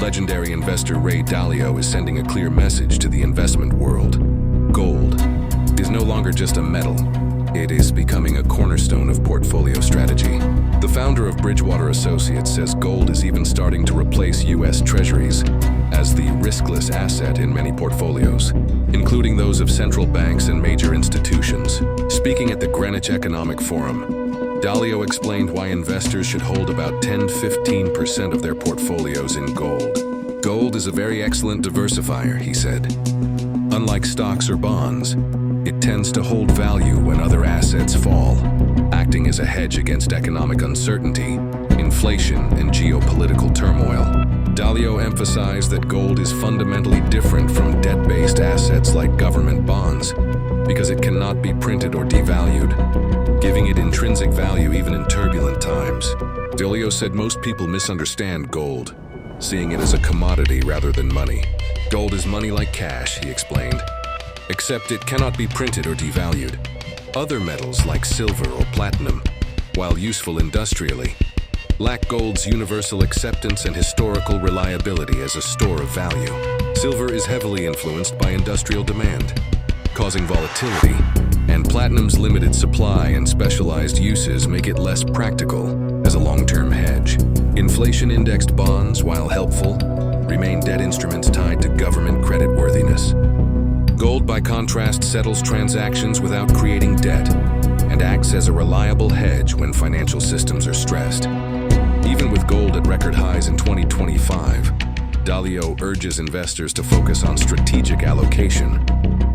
Legendary investor Ray Dalio is sending a clear message to the investment world. Gold is no longer just a metal. It is becoming a cornerstone of portfolio strategy. The founder of Bridgewater Associates says gold is even starting to replace U.S. Treasuries as the riskless asset in many portfolios, including those of central banks and major institutions. Speaking at the Greenwich Economic Forum, Dalio explained why investors should hold about 10–15% of their portfolios in gold. Gold is a very excellent diversifier, he said. Unlike stocks or bonds, it tends to hold value when other assets fall, acting as a hedge against economic uncertainty, inflation, and geopolitical turmoil. Dalio emphasized that gold is fundamentally different from debt-based assets like government bonds because it cannot be printed or devalued, giving it intrinsic value even in turbulent times. Dalio said most people misunderstand gold, seeing it as a commodity rather than money. Gold is money like cash, he explained, except it cannot be printed or devalued. Other metals like silver or platinum, while useful industrially, lack gold's universal acceptance and historical reliability as a store of value. Silver is heavily influenced by industrial demand, causing volatility, and platinum's limited supply and specialized uses make it less practical as a long-term hedge. Inflation-indexed bonds, while helpful, remain debt instruments tied to government creditworthiness. Gold, by contrast, settles transactions without creating debt and acts as a reliable hedge when financial systems are stressed. Even with gold at record highs in 2025, Dalio urges investors to focus on strategic allocation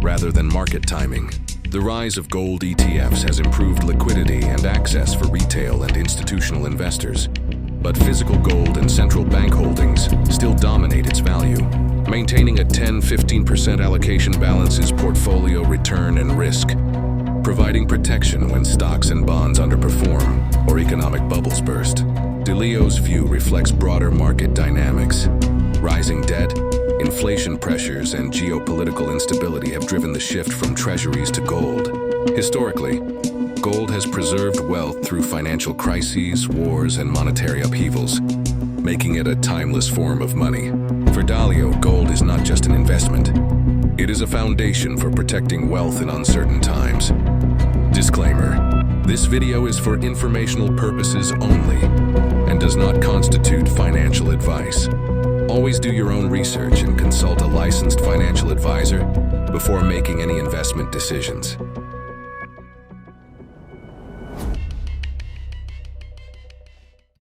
rather than market timing. The rise of gold ETFs has improved liquidity and access for retail and institutional investors, but physical gold and central bank holdings still dominate its value. Maintaining a 10–15% allocation balances portfolio return and risk, providing protection when stocks and bonds underperform or economic bubbles burst. Dalio's view reflects broader market dynamics. Rising debt, inflation pressures, and geopolitical instability have driven the shift from treasuries to gold. Historically, gold has preserved wealth through financial crises, wars, and monetary upheavals, making it a timeless form of money. For Dalio, gold is not just an investment. It is a foundation for protecting wealth in uncertain times. Disclaimer: this video is for informational purposes only and does not constitute financial advice. Always do your own research and consult a licensed financial advisor before making any investment decisions.